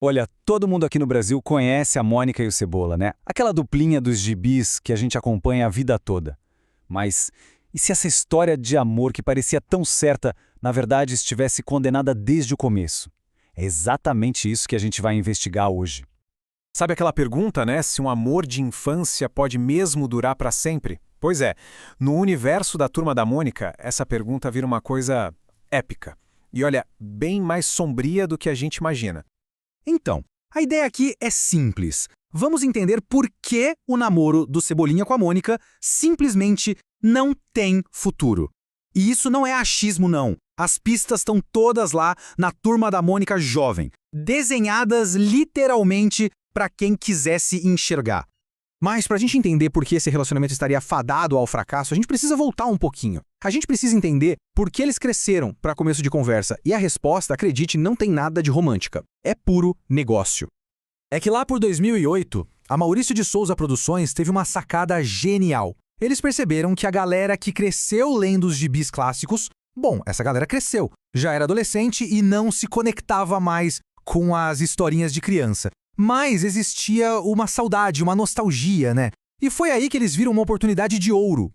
Olha, todo mundo aqui no Brasil conhece a Mônica e o Cebola, né? Aquela duplinha dos gibis que a gente acompanha a vida toda. Mas e se essa história de amor que parecia tão certa, na verdade estivesse condenada desde o começo? É exatamente isso que a gente vai investigar hoje. Sabe aquela pergunta, né? Se um amor de infância pode mesmo durar para sempre? Pois é, no universo da Turma da Mônica, essa pergunta vira uma coisa épica. E olha, bem mais sombria do que a gente imagina. Então, a ideia aqui é simples. Vamos entender por que o namoro do Cebolinha com a Mônica simplesmente não tem futuro. E isso não é achismo, não. As pistas estão todas lá na Turma da Mônica jovem, desenhadas literalmente para quem quisesse enxergar. Mas para a gente entender por que esse relacionamento estaria fadado ao fracasso, a gente precisa voltar um pouquinho. A gente precisa entender por que eles cresceram para começo de conversa. E a resposta, acredite, não tem nada de romântica. É puro negócio. É que lá por 2008, a Maurício de Souza Produções teve uma sacada genial. Eles perceberam que a galera que cresceu lendo os gibis clássicos, bom, essa galera cresceu, já era adolescente e não se conectava mais com as historinhas de criança. Mas existia uma saudade, uma nostalgia, né? E foi aí que eles viram uma oportunidade de ouro.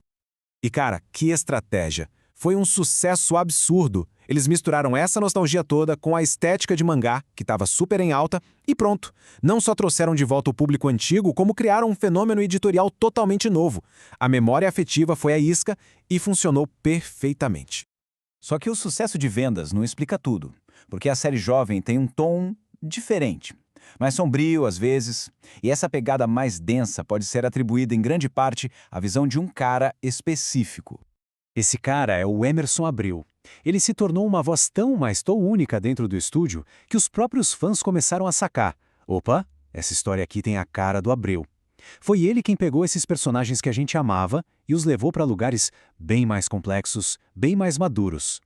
E cara, que estratégia! Foi um sucesso absurdo. Eles misturaram essa nostalgia toda com a estética de mangá, que estava super em alta, e pronto. Não só trouxeram de volta o público antigo, como criaram um fenômeno editorial totalmente novo. A memória afetiva foi a isca e funcionou perfeitamente. Só que o sucesso de vendas não explica tudo, porque a série jovem tem um tom diferente. Mais sombrio, às vezes, e essa pegada mais densa pode ser atribuída em grande parte à visão de um cara específico. Esse cara é o Emerson Abreu. Ele se tornou uma voz mas tão única dentro do estúdio que os próprios fãs começaram a sacar. Opa, essa história aqui tem a cara do Abreu. Foi ele quem pegou esses personagens que a gente amava e os levou para lugares bem mais complexos, bem mais maduros.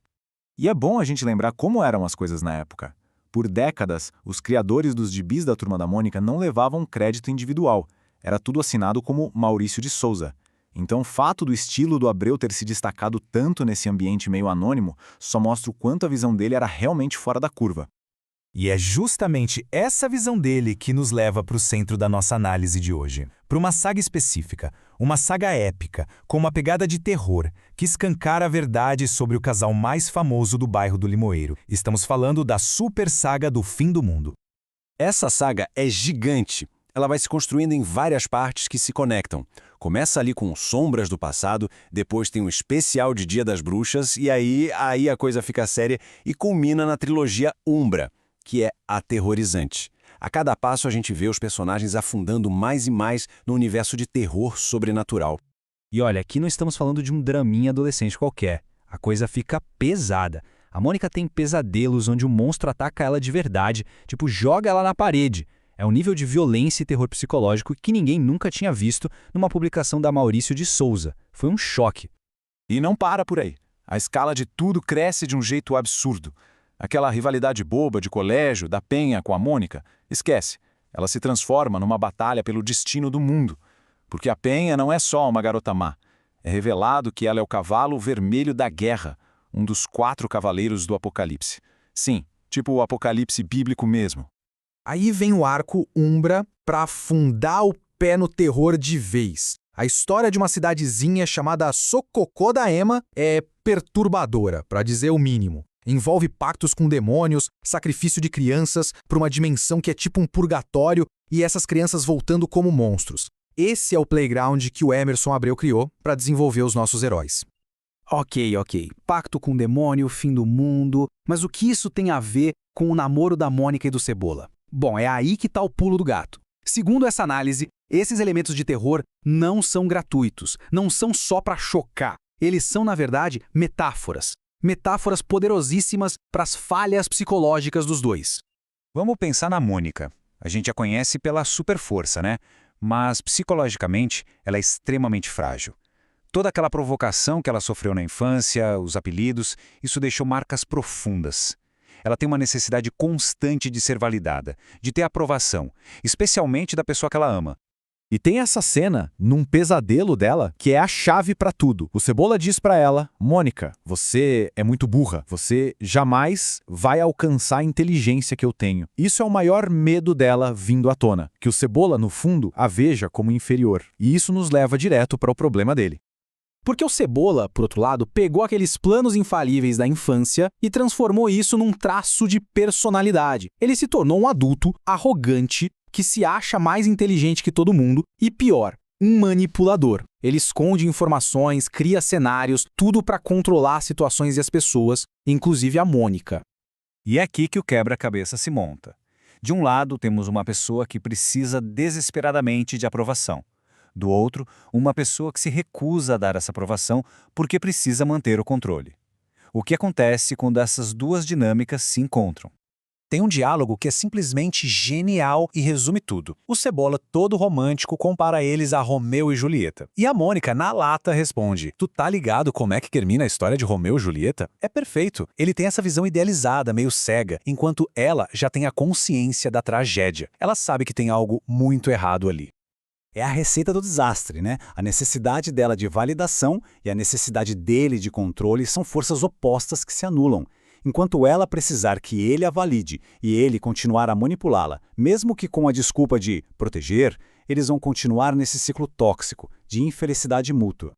E é bom a gente lembrar como eram as coisas na época. Por décadas, os criadores dos gibis da Turma da Mônica não levavam crédito individual. Era tudo assinado como Maurício de Souza. Então, o fato do estilo do Abreu ter se destacado tanto nesse ambiente meio anônimo só mostra o quanto a visão dele era realmente fora da curva. E é justamente essa visão dele que nos leva para o centro da nossa análise de hoje. Para uma saga específica, uma saga épica, com uma pegada de terror, que escancara a verdade sobre o casal mais famoso do bairro do Limoeiro. Estamos falando da super saga do fim do mundo. Essa saga é gigante. Ela vai se construindo em várias partes que se conectam. Começa ali com Sombras do Passado, depois tem um especial de Dia das Bruxas, e aí a coisa fica séria e culmina na trilogia Umbra, que é aterrorizante. A cada passo a gente vê os personagens afundando mais e mais no universo de terror sobrenatural. E olha, aqui não estamos falando de um draminha adolescente qualquer. A coisa fica pesada. A Mônica tem pesadelos onde o monstro ataca ela de verdade, tipo, joga ela na parede. É um nível de violência e terror psicológico que ninguém nunca tinha visto numa publicação da Maurício de Souza. Foi um choque. E não para por aí. A escala de tudo cresce de um jeito absurdo. Aquela rivalidade boba de colégio, da Penha com a Mônica, esquece. Ela se transforma numa batalha pelo destino do mundo. Porque a Penha não é só uma garota má. É revelado que ela é o cavalo vermelho da guerra, um dos 4 cavaleiros do Apocalipse. Sim, tipo o Apocalipse bíblico mesmo. Aí vem o arco Umbra para afundar o pé no terror de vez. A história de uma cidadezinha chamada Sococodaema é perturbadora, para dizer o mínimo. Envolve pactos com demônios, sacrifício de crianças para uma dimensão que é tipo um purgatório e essas crianças voltando como monstros. Esse é o playground que o Emerson Abreu criou para desenvolver os nossos heróis. Ok. Pacto com demônio, fim do mundo. Mas o que isso tem a ver com o namoro da Mônica e do Cebola? Bom, é aí que está o pulo do gato. Segundo essa análise, esses elementos de terror não são gratuitos, não são só para chocar. Eles são, na verdade, metáforas. Metáforas poderosíssimas para as falhas psicológicas dos dois. Vamos pensar na Mônica. A gente a conhece pela super força, né? Mas, psicologicamente, ela é extremamente frágil. Toda aquela provocação que ela sofreu na infância, os apelidos, isso deixou marcas profundas. Ela tem uma necessidade constante de ser validada, de ter aprovação, especialmente da pessoa que ela ama. E tem essa cena, num pesadelo dela, que é a chave pra tudo. O Cebola diz pra ela, Mônica, você é muito burra, você jamais vai alcançar a inteligência que eu tenho. Isso é o maior medo dela vindo à tona, que o Cebola, no fundo, a veja como inferior. E isso nos leva direto para o problema dele. Porque o Cebola, por outro lado, pegou aqueles planos infalíveis da infância e transformou isso num traço de personalidade. Ele se tornou um adulto arrogante, que se acha mais inteligente que todo mundo e, pior, um manipulador. Ele esconde informações, cria cenários, tudo para controlar as situações e as pessoas, inclusive a Mônica. E é aqui que o quebra-cabeça se monta. De um lado, temos uma pessoa que precisa desesperadamente de aprovação. Do outro, uma pessoa que se recusa a dar essa aprovação porque precisa manter o controle. O que acontece quando essas duas dinâmicas se encontram? Tem um diálogo que é simplesmente genial e resume tudo. O Cebola, todo romântico, compara eles a Romeu e Julieta. E a Mônica, na lata, responde: Tu tá ligado como é que termina a história de Romeu e Julieta? É perfeito. Ele tem essa visão idealizada, meio cega, enquanto ela já tem a consciência da tragédia. Ela sabe que tem algo muito errado ali. É a receita do desastre, né? A necessidade dela de validação e a necessidade dele de controle são forças opostas que se anulam. Enquanto ela precisar que ele a valide e ele continuar a manipulá-la, mesmo que com a desculpa de proteger, eles vão continuar nesse ciclo tóxico, de infelicidade mútua.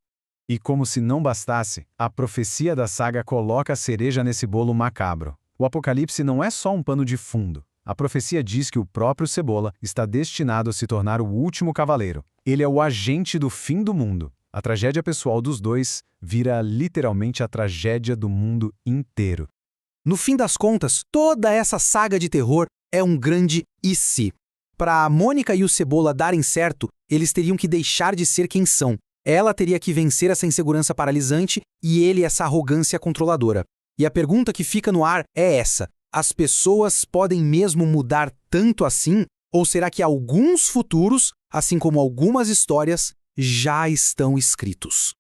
E como se não bastasse, a profecia da saga coloca a cereja nesse bolo macabro. O Apocalipse não é só um pano de fundo. A profecia diz que o próprio Cebola está destinado a se tornar o último cavaleiro. Ele é o agente do fim do mundo. A tragédia pessoal dos dois vira literalmente a tragédia do mundo inteiro. No fim das contas, toda essa saga de terror é um grande e se. Para a Mônica e o Cebola darem certo, eles teriam que deixar de ser quem são. Ela teria que vencer essa insegurança paralisante e ele essa arrogância controladora. E a pergunta que fica no ar é essa: as pessoas podem mesmo mudar tanto assim? Ou será que alguns futuros, assim como algumas histórias, já estão escritos?